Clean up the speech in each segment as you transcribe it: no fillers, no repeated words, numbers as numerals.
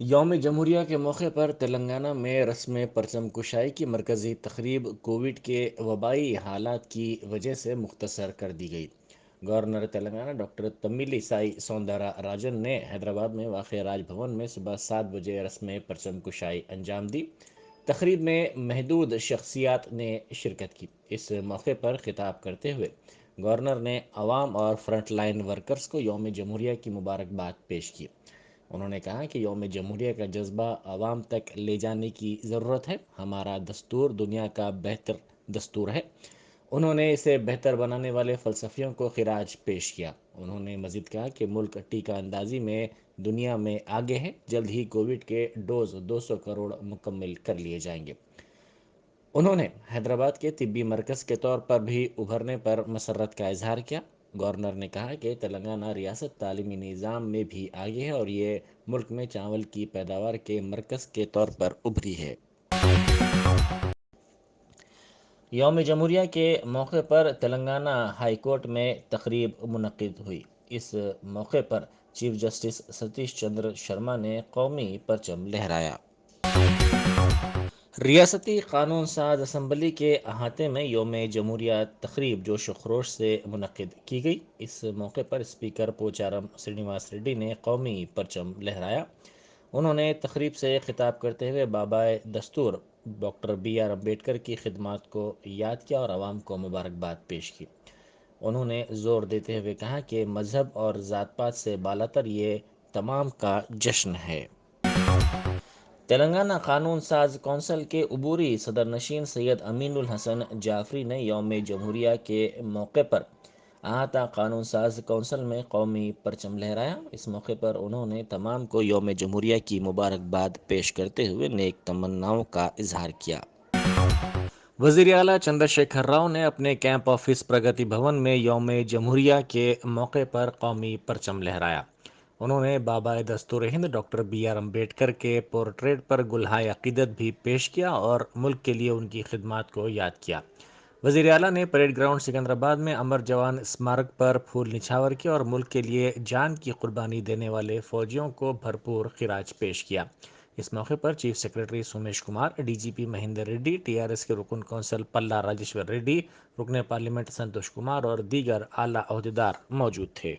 یوم جمہوریہ کے موقع پر تلنگانہ میں رسم پرچم کشائی کی مرکزی تقریب کووڈ کے وبائی حالات کی وجہ سے مختصر کر دی گئی۔ گورنر تلنگانہ ڈاکٹر تمیلی سائی سوندرا راجن نے حیدرآباد میں واقع راج بھون میں صبح 7 بجے رسم پرچم کشائی انجام دی۔ تقریب میں محدود شخصیات نے شرکت کی۔ اس موقع پر خطاب کرتے ہوئے گورنر نے عوام اور فرنٹ لائن ورکرز کو یوم جمہوریہ کی مبارکباد پیش کی۔ انہوں نے کہا کہ یوم جمہوریہ کا جذبہ عوام تک لے جانے کی ضرورت ہے۔ ہمارا دستور دنیا کا بہتر دستور ہے۔ انہوں نے اسے بہتر بنانے والے فلسفیوں کو خراج پیش کیا۔ انہوں نے مزید کہا کہ ملک ٹیکہ اندازی میں دنیا میں آگے ہے۔ جلد ہی کووڈ کے ڈوز 200 کروڑ مکمل کر لیے جائیں گے۔ انہوں نے حیدرآباد کے طبی مرکز کے طور پر بھی ابھرنے پر مسرت کا اظہار کیا۔ گورنر نے کہا کہ تلنگانہ ریاست تعلیمی نظام میں بھی آگے ہے اور یہ ملک میں چاول کی پیداوار کے مرکز کے طور پر ابھری ہے۔ یوم جمہوریہ کے موقع پر تلنگانہ ہائی کورٹ میں تقریب منعقد ہوئی۔ اس موقع پر چیف جسٹس ستیش چندر شرما نے قومی پرچم لہرایا۔ ریاستی قانون ساز اسمبلی کے احاطے میں یوم جمہوریہ تقریب جوش و خروش سے منعقد کی گئی۔ اس موقع پر اسپیکر پوچارم سرینیواس ریڈی نے قومی پرچم لہرایا۔ انہوں نے تقریب سے خطاب کرتے ہوئے بابائے دستور ڈاکٹر بی آر امبیڈکر کی خدمات کو یاد کیا اور عوام کو مبارکباد پیش کی۔ انہوں نے زور دیتے ہوئے کہا کہ مذہب اور ذات پات سے بالاتر یہ تمام کا جشن ہے۔ تلنگانہ قانون ساز کونسل کے عبوری صدر نشین سید امین الحسن جعفری نے یوم جمہوریہ کے موقع پر احاطہ قانون ساز کونسل میں قومی پرچم لہرایا۔ اس موقع پر انہوں نے تمام کو یوم جمہوریہ کی مبارکباد پیش کرتے ہوئے نیک تمناؤں کا اظہار کیا۔ وزیر اعلیٰ چندر شیکھر راؤ نے اپنے کیمپ آفس پرگتی بھون میں یوم جمہوریہ کے موقع پر قومی پرچم لہرایا۔ انہوں نے بابائے دستور ہند ڈاکٹر بی آر امبیڈکر کے پورٹریٹ پر گلہائے عقیدت بھی پیش کیا اور ملک کے لیے ان کی خدمات کو یاد کیا۔ وزیر اعلیٰ نے پریڈ گراؤنڈ سکندرآباد میں امر جوان اسمارک پر پھول نچھاور کیا اور ملک کے لیے جان کی قربانی دینے والے فوجیوں کو بھرپور خراج پیش کیا۔ اس موقع پر chief secretary Somesh Kumar, D G P Mahender Reddy, T R S کے رکن کونسل پلا راجیشور ریڈی، رکن پارلیمنٹ سنتوش کمار اور دیگر اعلیٰ عہدیدار موجود تھے۔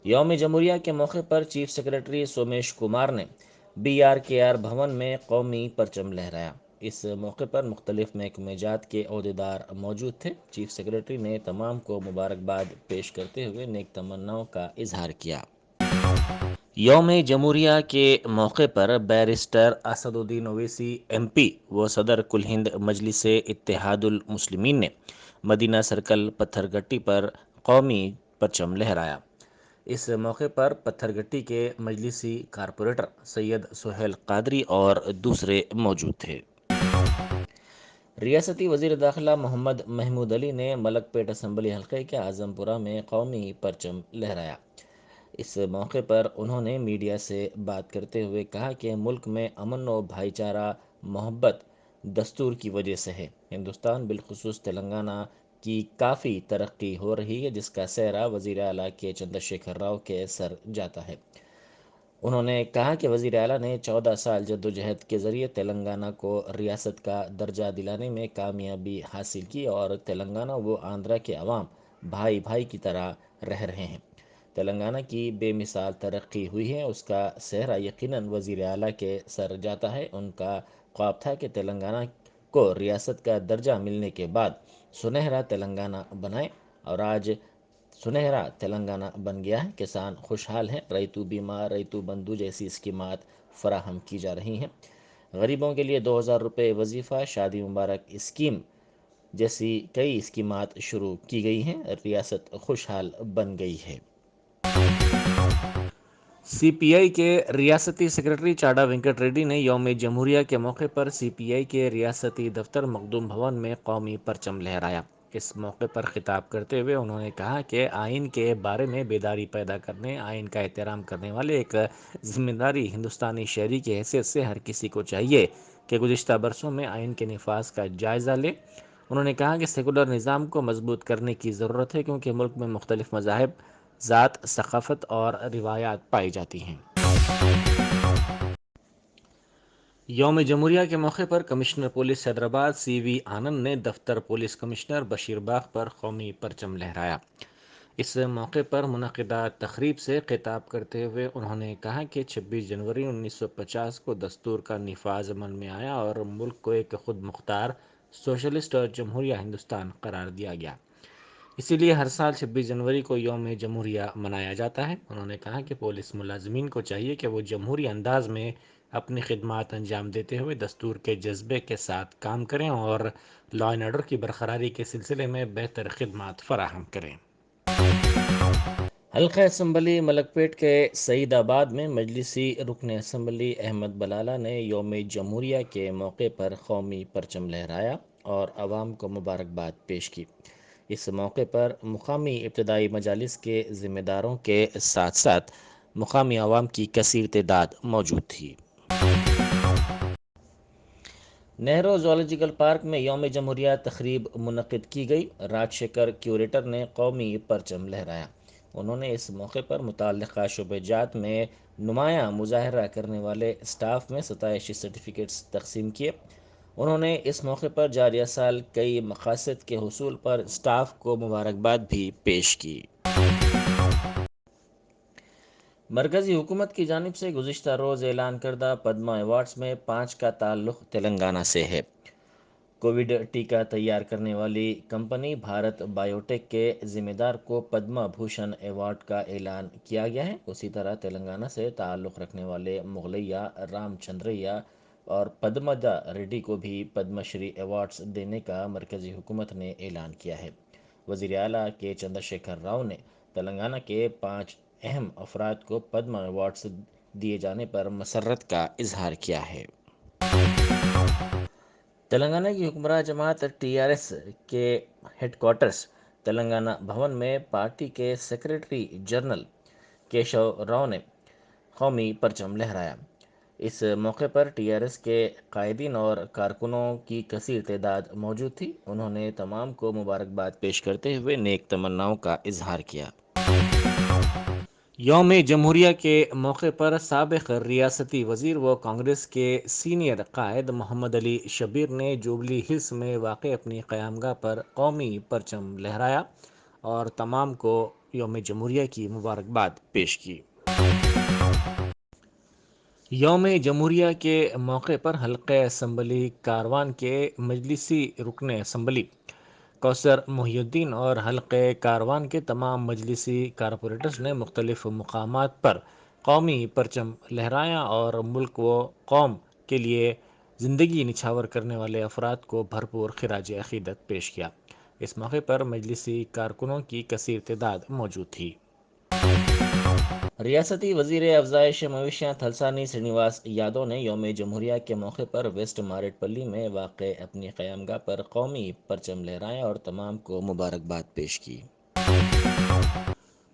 یوم جمہوریہ کے موقع پر چیف سیکرٹری سومیش کمار نے بی آر کے آر بھون میں قومی پرچم لہرایا۔ اس موقع پر مختلف محکمہ جات کے عہدیدار موجود تھے۔ چیف سیکرٹری نے تمام کو مبارکباد پیش کرتے ہوئے نیک تمناؤں کا اظہار کیا۔ یوم جمہوریہ کے موقع پر بیرسٹر اسد الدین اویسی ایم پی و صدر کل ہند مجلس اتحاد المسلمین نے مدینہ سرکل پتھر گٹی پر قومی پرچم لہرایا۔ اس موقع پر پتھر گٹی کے مجلسی کارپوریٹر سید سہیل قادری اور دوسرے موجود تھے۔ ریاستی وزیر داخلہ محمد محمود علی نے ملک پیٹ اسمبلی حلقے کے اعظم پورہ میں قومی پرچم لہرایا۔ اس موقع پر انہوں نے میڈیا سے بات کرتے ہوئے کہا کہ ملک میں امن و بھائی چارہ محبت دستور کی وجہ سے ہے۔ ہندوستان بالخصوص تلنگانہ کی کافی ترقی ہو رہی ہے جس کا سہرا وزیر اعلیٰ کے چندر شیکھر راؤ کے سر جاتا ہے۔ انہوں نے کہا کہ وزیر اعلیٰ نے 14 سال جدوجہد کے ذریعے تلنگانہ کو ریاست کا درجہ دلانے میں کامیابی حاصل کی اور تلنگانہ و آندھرا کے عوام بھائی بھائی کی طرح رہ رہے ہیں۔ تلنگانہ کی بے مثال ترقی ہوئی ہے، اس کا سہرا یقیناً وزیر اعلیٰ کے سر جاتا ہے۔ ان کا خواب تھا کہ تلنگانہ کو ریاست کا درجہ ملنے کے بعد سنہرا تلنگانہ بنائیں اور آج سنہرا تلنگانہ بن گیا ہے۔ کسان خوشحال ہیں، ریتو بیمہ، ریتو بندھو جیسی اسکیمات فراہم کی جا رہی ہیں۔ غریبوں کے لیے 2000 روپے وظیفہ، شادی مبارک اسکیم جیسی کئی اسکیمات شروع کی گئی ہیں۔ ریاست خوشحال بن گئی ہے۔ سی پی آئی کے ریاستی سیکرٹری چاڈا وینکٹ ریڈی نے یوم جمہوریہ کے موقع پر سی پی آئی کے ریاستی دفتر مخدوم بھون میں قومی پرچم لہرایا۔ اس موقع پر خطاب کرتے ہوئے انہوں نے کہا کہ آئین کے بارے میں بیداری پیدا کرنے، آئین کا احترام کرنے والے ایک ذمہ داری ہندوستانی شہری کی حیثیت سے ہر کسی کو چاہیے کہ گزشتہ برسوں میں آئین کے نفاذ کا جائزہ لے۔ انہوں نے کہا کہ سیکولر نظام کو مضبوط کرنے کی ضرورت ہے کیونکہ ملک میں مختلف مذاہب، ذات، ثقافت اور روایات پائی جاتی ہیں۔ یوم جمہوریہ کے موقع پر کمشنر پولیس حیدرآباد سی وی آنند نے دفتر پولیس کمشنر بشیر باغ پر قومی پرچم لہرایا۔ اس موقع پر منعقدہ تقریب سے خطاب کرتے ہوئے انہوں نے کہا کہ 26 جنوری 1950 کو دستور کا نفاذ عمل میں آیا اور ملک کو ایک خود مختار سوشلسٹ اور جمہوریہ ہندوستان قرار دیا گیا۔ اسی لیے ہر سال 26 جنوری کو یوم جمہوریہ منایا جاتا ہے۔ انہوں نے کہا کہ پولیس ملازمین کو چاہیے کہ وہ جمہوری انداز میں اپنی خدمات انجام دیتے ہوئے دستور کے جذبے کے ساتھ کام کریں اور لا اینڈ آرڈر کی برقراری کے سلسلے میں بہتر خدمات فراہم کریں۔ حلقہ اسمبلی ملک پیٹ کے سعید آباد میں مجلسی رکن اسمبلی احمد بلالہ نے یوم جمہوریہ کے موقع پر قومی پرچم لہرایا اور عوام کو مبارکباد پیش کی۔ اس موقع پر مقامی ابتدائی مجالس کے ذمہ داروں کے ساتھ ساتھ مقامی عوام کی کثیر تعداد موجود تھی۔ نہرو زوالوجیکل پارک میں یوم جمہوریہ تقریب منعقد کی گئی۔ راج شیکھر کیوریٹر نے قومی پرچم لہرایا۔ انہوں نے اس موقع پر متعلقہ شعبہ جات میں نمایاں مظاہرہ کرنے والے اسٹاف میں ستائشی سرٹیفکیٹس تقسیم کیے۔ انہوں نے اس موقع پر جاریہ سال کئی مقاصد کے حصول پر اسٹاف کو مبارکباد بھی پیش کی۔ مرکزی حکومت کی جانب سے گزشتہ روز اعلان کردہ پدما ایوارڈز میں 5 کا تعلق تلنگانہ سے ہے۔ کووڈ ٹیکہ تیار کرنے والی کمپنی بھارت بائیو ٹیک کے ذمہ دار کو پدما بھوشن ایوارڈ کا اعلان کیا گیا ہے۔ اسی طرح تلنگانہ سے تعلق رکھنے والے مغلیہ رام چندریہ اور پدمدا ریڈی کو بھی پدم شری ایوارڈز دینے کا مرکزی حکومت نے اعلان کیا ہے۔ وزیر اعلیٰ کے چندر شیکھر راؤ نے تلنگانہ کے 5 اہم افراد کو پدم ایوارڈز دیے جانے پر مسرت کا اظہار کیا ہے۔ تلنگانہ کی حکمراں جماعت ٹی آر ایس کے ہیڈ کوارٹرز تلنگانہ بھون میں پارٹی کے سیکریٹری جنرل کیشو راؤ نے قومی پرچم لہرایا۔ اس موقع پر ٹی آر ایس کے قائدین اور کارکنوں کی کثیر تعداد موجود تھی۔ انہوں نے تمام کو مبارکباد پیش کرتے ہوئے نیک تمناؤں کا اظہار کیا۔ یوم جمہوریہ کے موقع پر سابق ریاستی وزیر و کانگریس کے سینئر قائد محمد علی شبیر نے جوبلی ہلز میں واقع اپنی قیامگاہ پر قومی پرچم لہرایا اور تمام کو یوم جمہوریہ کی مبارکباد پیش کی۔ یوم جمہوریہ کے موقع پر حلقہ اسمبلی کاروان کے مجلسی رکن اسمبلی کوثر محی الدین اور حلقہ کاروان کے تمام مجلسی کارپوریٹرز نے مختلف مقامات پر قومی پرچم لہرایا اور ملک و قوم کے لیے زندگی نچھاور کرنے والے افراد کو بھرپور خراج عقیدت پیش کیا۔ اس موقع پر مجلسی کارکنوں کی کثیر تعداد موجود تھی۔ ریاستی وزیر افزائش مویشیات تھلسانی سرینیواس یادو نے یوم جمہوریہ کے موقع پر ویسٹ ماریٹ پلی میں واقع اپنی قیامگاہ پر قومی پرچم لہرایا اور تمام کو مبارکباد پیش کی۔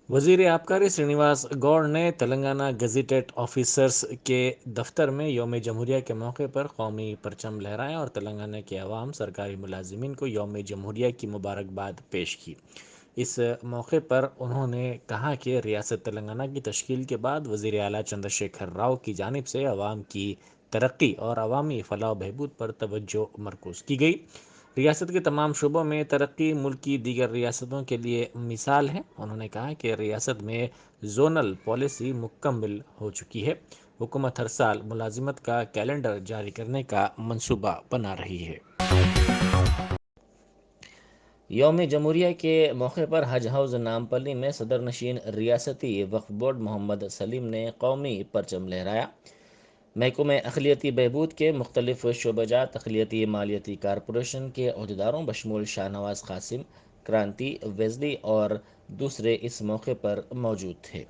وزیر آبکاری سرینیواس گوڑ نے تلنگانہ گزیٹڈ آفیسرز کے دفتر میں یوم جمہوریہ کے موقع پر قومی پرچم لہرایا اور تلنگانہ کے عوام سرکاری ملازمین کو یوم جمہوریہ کی مبارکباد پیش کی۔ اس موقع پر انہوں نے کہا کہ ریاست تلنگانہ کی تشکیل کے بعد وزیر اعلیٰ چندر شیکھر راؤ کی جانب سے عوام کی ترقی اور عوامی فلاح و بہبود پر توجہ مرکوز کی گئی۔ ریاست کے تمام شعبوں میں ترقی ملک کی دیگر ریاستوں کے لیے مثال ہے۔ انہوں نے کہا کہ ریاست میں زونل پالیسی مکمل ہو چکی ہے۔ حکومت ہر سال ملازمت کا کیلنڈر جاری کرنے کا منصوبہ بنا رہی ہے۔ یوم جمہوریہ کے موقع پر حج ہاؤس نامپلی میں صدر نشین ریاستی وقف بورڈ محمد سلیم نے قومی پرچم لہرایا۔ محکمہ اقلیتی بہبود کے مختلف شعبہ جات اقلیتی مالیاتی کارپوریشن کے عہدیداروں بشمول شاہ نواز قاسم، کرانتی ویزلی اور دوسرے اس موقع پر موجود تھے۔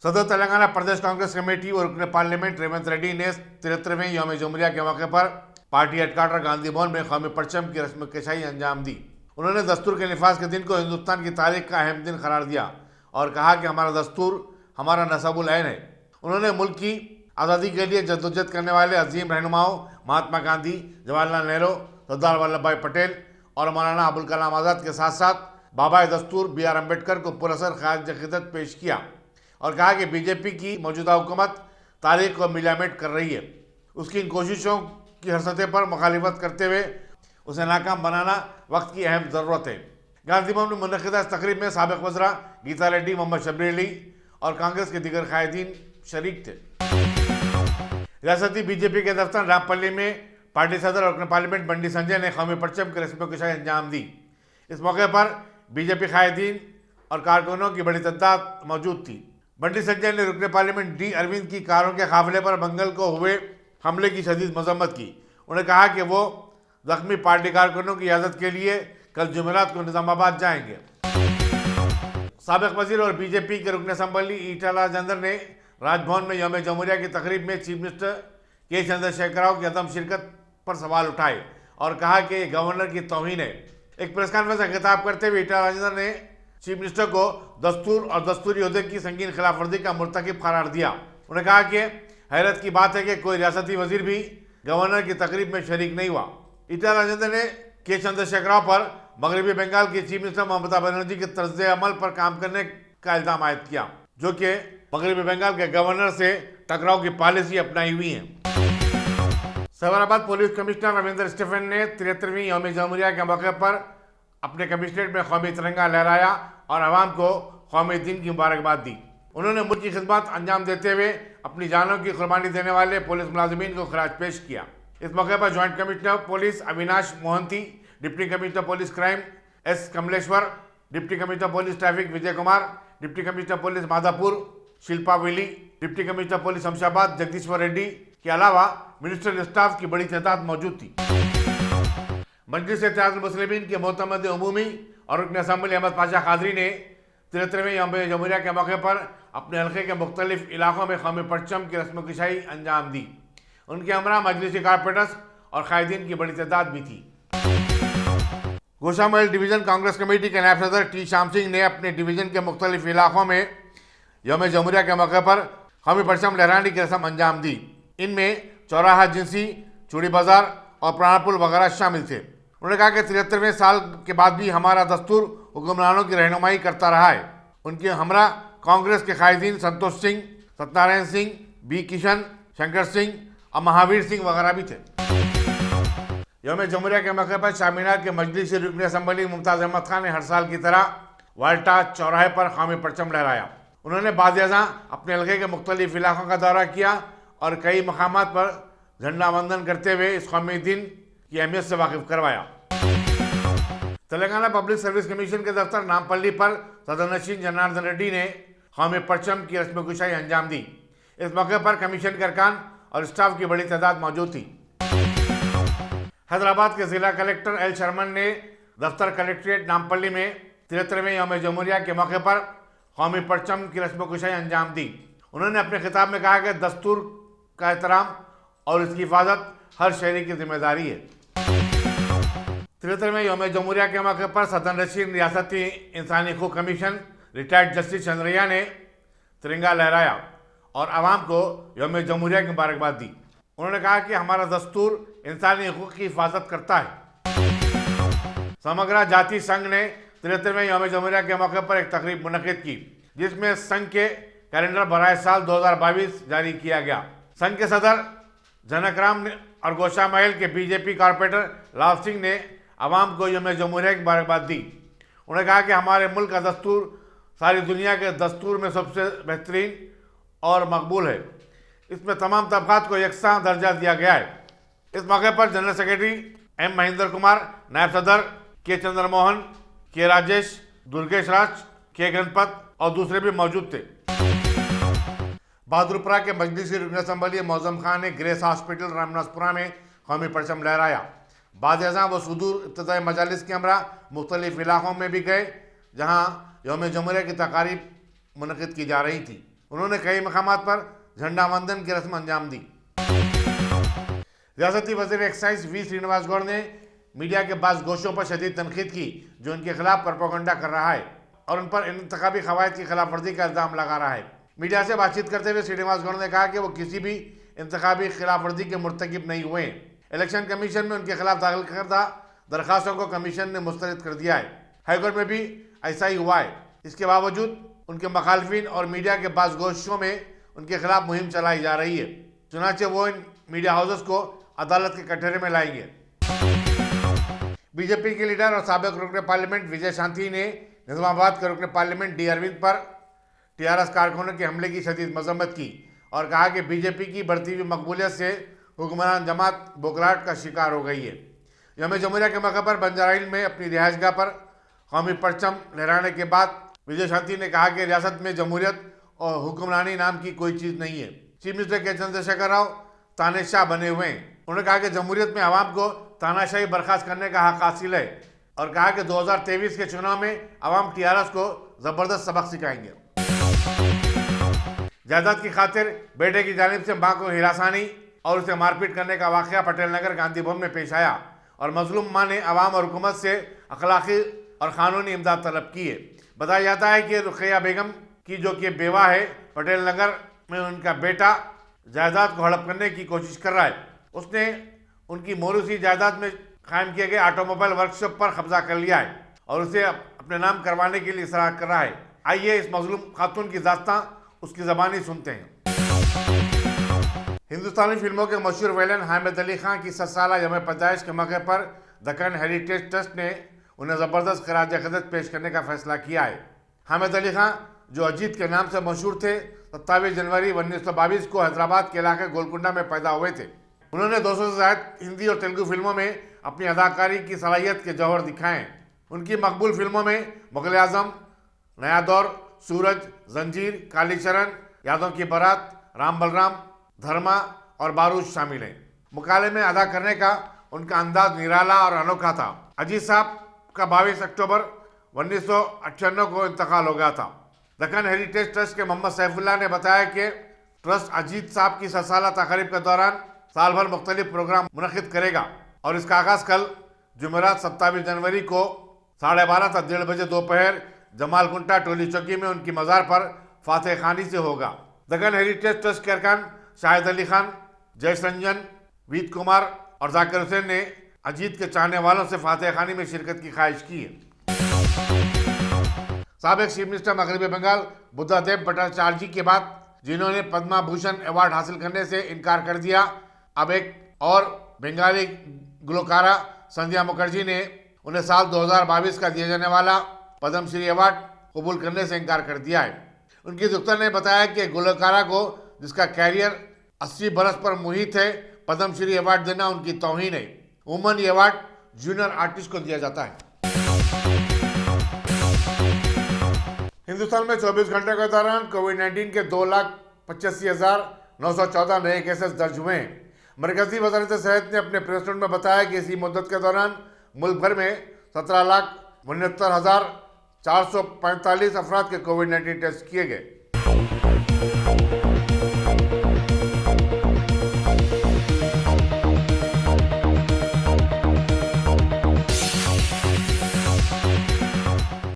صدر تلنگانہ پردیش کانگریس کمیٹی اور رکن پارلیمنٹ ریونت ریڈی نے 73ویں یوم جمہوریہ کے موقع پر پارٹی ہیڈ کوارٹر گاندھی بھون میں قومی پرچم کی رسم کشائی انجام دی۔ انہوں نے دستور کے نفاذ کے دن کو ہندوستان کی تاریخ کا اہم دن قرار دیا اور کہا کہ ہمارا دستور ہمارا نصب العین ہے۔ انہوں نے ملک کی آزادی کے لیے جدوجہد کرنے والے عظیم رہنماؤں مہاتما گاندھی، جواہر لال نہرو، سردار ولبھ بھائی پٹیل اور مولانا ابوالکلام آزاد کے ساتھ ساتھ بابائے دستور بی آر امبیڈکر کو پراسرار خراج عقیدت پیش کیا۔ اور کہا کہ بی جے پی کی موجودہ حکومت تاریخ کو ملیامٹ کر رہی ہے. اس کی ان کوششوں کی ہر سطح پر مخالفت کرتے ہوئے اسے ناکام بنانا وقت کی اہم ضرورت ہے. گاندھی بھون میں منعقدہ اس تقریب میں سابق وزراء گیتا ریڈی, محمد شبیر علی اور کانگریس کے دیگر قائدین شریک تھے. ریاستی بی جے پی کے دفتر رامپلی میں پارٹی صدر اور رکن پارلیمنٹ بنڈی سنجے نے قومی پرچم کی رسم کشائی انجام دی. اس موقع پر بی جے پی قائدین اور کارکنوں کی بڑی تعداد موجود تھی. بنڈی سنجے نے رکن پارلیمنٹ ڈی اروند کی کاروں کے قافلے پر منگل کو ہوئے حملے کی شدید مذمت کی. انہوں نے کہا کہ وہ زخمی پارٹی کارکنوں کی عیادت کے لیے کل جمعرات کو نظام آباد جائیں گے. سابق وزیر اور بی جے پی کے رکن اسمبلی ایٹالہ راجندر نے راج بھون میں یوم جمہوریہ کی تقریب میں چیف منسٹر کے چندر شیکھر راؤ کی عدم شرکت پر سوال اٹھائے اور کہا کہ یہ گورنر کی توہین ہے. ایک پریس کانفرنس سے خطاب کرتے ہوئے ایٹالہ راجندر نے چیف منسٹر کو دستور اور دستوری عہدے کی سنگین خلاف ورزی کا مرتکب قرار دیا. انہوں نے کہا کہ حیرت کی بات ہے کہ کوئی ریاستی وزیر بھی گورنر کی تقریب میں شریک نہیں ہوا. ایٹالہ راجندر نے کے چندر شیکھر راؤ پر مغربی بنگال کی چیف منسٹر ممتا بنرجی کے طرز عمل پر کام کرنے کا الزام عائد کیا, جو کہ مغربی بنگال کے گورنر سے ٹکراؤ کی پالیسی اپنائی ہوئی ہے. سیبرآباد پولیس کمشنر رویندر اسٹیفن نے 73ویں یوم جمہوریہ کے موقع پر اپنے کمشنریٹ میں قومی ترنگا لہرایا اور عوام کو قومی دن کی مبارکباد دی. انہوں نے ملک کی خدمات انجام دیتے ہوئے اپنی جانوں کی قربانی دینے والے پولیس ملازمین کو خراج پیش کیا. اس موقع پر joint commissioner police Avinash Mohanty, deputy commissioner police crime S Kamleshwar, deputy commissioner police traffic Vijay Kumar, deputy commissioner police Madhapur Shilpavalli, deputy commissioner police Shamshabad Jagadeeshwar Reddy کے علاوہ منسٹریل اسٹاف کی بڑی تعداد موجود تھی. مجلس اتحاد المسلمین کے معتمد عمومی اور رکن اسمبلی احمد پاشا قادری نے 73ویں یوم جمہوریہ کے موقع پر اپنے حلقے کے مختلف علاقوں میں قومی پرچم کی رسم کشائی انجام دی. ان کے ہمراہ مجلسی کارپوریٹرز اور قائدین کی بڑی تعداد بھی تھی. گوشا محل ڈویژن کانگریس کمیٹی کے نائب صدر ٹی شام سنگھ نے اپنے ڈویژن کے مختلف علاقوں میں یوم جمہوریہ کے موقع پر قومی پرچم لہرانے کی رسم انجام دی. ان میں چوراہا جنسی, چوڑی بازار اور پرانا پل وغیرہ شامل تھے. انہوں نے کہا کہ 73ویں سال کے بعد بھی ہمارا دستور حکمرانوں کی رہنمائی کرتا رہا ہے. ان کے ہمراہ کانگریس کے قائدین سنتوش سنگھ, ستیہ سنگھ, بی کشن, شنکر سنگھ اور مہاویر سنگھ وغیرہ بھی تھے. یوم جمہوریہ کے موقع پر شاہمینار کے مجلسی رکن اسمبلی ممتاز احمد خان نے ہر سال کی طرح والٹا چوراہے پر قومی پرچم لہرایا. انہوں نے بعض ازاں اپنے حلقے کے مختلف علاقوں کا دورہ کیا اور کئی مقامات پر جھنڈا وندن کرتے ہوئے اس قومی دن کی اہمیت سے واقف کروایا. تلنگانہ پبلک سروس کمیشن کے دفتر نامپلی پر صدر نشین جناردن ریڈی نے قومی پرچم کی رسم کشائی انجام دی. اس موقع پر کمیشن کے ارکان اور اسٹاف کی بڑی تعداد موجود تھی. حیدرآباد کے ضلع کلکٹر ایل شرمن نے دفتر کلکٹریٹ نامپلی میں 73ویں یوم جمہوریہ کے موقع پر قومی پرچم کی رسم کشائی انجام دی. انہوں نے اپنے خطاب میں کہا کہ دستور کا احترام اور اس کی حفاظت ہر شہری کی ذمہ داری ہے. 73ویں یوم جمہوریہ کے موقع پر صدر نشین ریاستی انسانی حقوق کمیشن ریٹائرڈ جسٹس چندریا نے ترنگا لہرایا اور عوام کو یوم جمہوریہ کی مبارکباد دی. انہوں نے کہا کہ ہمارا دستور انسانی حقوق کی حفاظت کرتا ہے. سمگرا جاتی سنگھ نے 73ویں یوم جمہوریہ کے موقع پر ایک تقریب منعقد کی جس میں سنگھ کے کیلنڈر برائے سال 2022 جاری کیا گیا. سنگھ کے صدر جنک رام نے اور گوشا محل کے بی جے پی کارپوریٹر لال سنگھ نے عوام کو یوم جمہوریہ کی مبارکباد دی. انہوں نے کہا کہ ہمارے ملک کا دستور ساری دنیا کے دستور میں سب سے بہترین اور مقبول ہے. اس میں تمام طبقات کو یکساں درجہ دیا گیا ہے. اس موقع پر general secretary M Mahender Kumar, نائب صدر کے چندر موہن, کے راجیش, درگیش راج, کے گنپت اور دوسرے بھی موجود تھے. بہادرپورہ کے مجلسی رکن اسمبلی معظم خان نے گریس ہاسپٹل رامناسپورہ میں قومی پرچم لہرایا. بعض ازاں وہ صدور ابتدائی مجالس کے ہمراہ مختلف علاقوں میں بھی گئے جہاں یوم جمہوریہ کی تقاریب منعقد کی جا رہی تھی. انہوں نے کئی مقامات پر جھنڈا وندن کی رسم انجام دی. ریاستی وزیر ایکسائز وی سرینواس گوڑ نے میڈیا کے بعض گوشوں پر شدید تنقید کی جو ان کے خلاف پروپیگنڈا کر رہا ہے اور ان پر انتخابی قواعد کی خلاف ورزی کا الزام لگا رہا ہے. میڈیا سے بات چیت کرتے ہوئے سرینواس گوڑ نے کہا کہ وہ کسی بھی انتخابی خلاف ورزی کے مرتکب نہیں ہوئے ہیں. الیکشن کمیشن میں ان کے خلاف داخل کردہ درخواستوں کو کمیشن نے مسترد کر دیا ہے. ہائی کورٹ میں بھی ایسا ہی ہوا ہے. اس کے باوجود ان کے مخالفین اور میڈیا کے بعض گوششوں میں ان کے خلاف مہم چلائی جا رہی ہے، چنانچہ وہ ان میڈیا ہاؤسز کو عدالت کے کٹہرے میں لائیں گے۔ بی جے پی کے لیڈر اور سابق رکن پارلیمنٹ وجے شانتی نے نظام آباد کے رکن پارلیمنٹ ڈی اروند پر ٹی آر ایس کارکنوں کے حملے کی شدید مذمت کی اور کہا کہ بی جے پی کی بڑھتی ہوئی مقبولیت سے حکمران جماعت بوکھلاہٹ کا شکار ہو گئی ہے۔ یوم جمہوریہ کے موقع پر بنجارا ہلز میں اپنی رہائش گاہ پر قومی پرچم لہرانے کے بعد وجے شانتی نے کہا کہ ریاست میں جمہوریت اور حکمرانی نام کی کوئی چیز نہیں ہے۔ چیف منسٹر کے چندر شیکھر راؤ تانشاہ بنے ہوئے ہیں۔ انہوں نے کہا کہ جمہوریت میں عوام کو تاناشاہی برخاست کرنے کا حق حاصل ہے اور کہا کہ 2023 کے چناؤ میں عوام ٹی آر ایس کو زبردست سبق سکھائیں گے۔ جائیداد کی خاطر بیٹے کی جانب سے ماں کو ہراسانی اور اسے مار پیٹ کرنے کا واقعہ پٹیل نگر گاندھی بھون میں پیش آیا اور مظلوم ماں نے عوام اور حکومت سے اخلاقی اور قانونی امداد طلب کی ہے۔ بتایا جاتا ہے کہ رقیہ بیگم کی جو کہ بیوہ ہے، پٹیل نگر میں ان کا بیٹا جائیداد کو ہڑپ کرنے کی کوشش کر رہا ہے۔ اس نے ان کی موروثی جائیداد میں قائم کیے گئے آٹو موبائل ورکشاپ پر قبضہ کر لیا ہے اور اسے اپنے نام کروانے کے لیے اصرار کر رہا ہے۔ آئیے اس مظلوم خاتون کی داستاں اس کی زبانی سنتے ہیں۔ ہندوستانی فلموں کے مشہور ویلن حامد علی خان کی 7 سالہ یوم پیدائش کے موقع پر دکن ہیریٹیج ٹرسٹ نے انہیں زبردست خراج عقیدت پیش کرنے کا فیصلہ کیا ہے۔ حامد علی خان جو اجیت کے نام سے مشہور تھے، 27 جنوری 1922 کو حیدرآباد کے علاقے گولکنڈہ میں پیدا ہوئے تھے۔ انہوں نے 200 سے زائد ہندی اور تیلگو فلموں میں اپنی اداکاری کی صلاحیت کے جوہر دکھائے ہیں۔ ان کی مقبول فلموں میں مغل اعظم، نیا دور، سورج، زنجیر، کالی چرن، یادوں کی بارات، رام بلرام، دھرما اور باروش شامل ہیں۔ مکالمے میں ادا کرنے کا ان کا انداز نرالا اور انوکھا تھا۔ اجیت صاحب کا 22 اکتوبر 1998 کو انتقال ہو گیا تھا۔ دکن ہیریٹیج ٹرسٹ کے محمد سیف اللہ نے بتایا کہ ٹرسٹ اجیت صاحب کی 7 سالہ تقریب کے دوران سال بھر مختلف پروگرام منعقد کرے گا اور اس کا آغاز کل جمعرات 27 جنوری کو 12:30 تا 1:30 بجے دوپہر جمال کنٹا ٹولی چوکی میں ان کی مزار پر فاتح خانی سے ہوگا۔ دکن ہیریٹیج ٹرسٹ کے ارکان شاہد علی خان، جیش رنجن، ویت کمار اور ذاکر حسین نے اجیت کے چاہنے والوں سے فاتح خانی میں شرکت کی خواہش کی ہے۔ سابق چیف منسٹر مغربی بنگال بدھا دیو بھٹاچاریہ کے بعد جنہوں نے پدما بھوشن ایوارڈ حاصل کرنے سے انکار کر دیا، اب ایک اور بنگالی گلوکارہ سندھیا مکھرجی نے انہیں سال 2022 کا دیا جانے والا پدم شری ایوارڈ قبول کرنے سے انکار کر دیا ہے۔ ان کی دختر نے بتایا کہ گلوکارہ کو جس کا کیریئر 80 برس پر محیط ہے، پدم شری ایوارڈ دینا ان کی توہین ہے۔ عموماً یہ ایوارڈ جونیئر آرٹسٹ کو دیا جاتا ہے۔ ہندوستان میں 24 گھنٹے کے دوران کووڈ-19 کے 2,85,914 نئے کیسز درج ہوئے ہیں۔ مرکزی وزارت صحت نے اپنے پریس نوٹ میں بتایا کہ اسی مدت کے دوران ملک بھر میں 17,69,445 افراد کے کووڈ-19 ٹیسٹ کیے گئے۔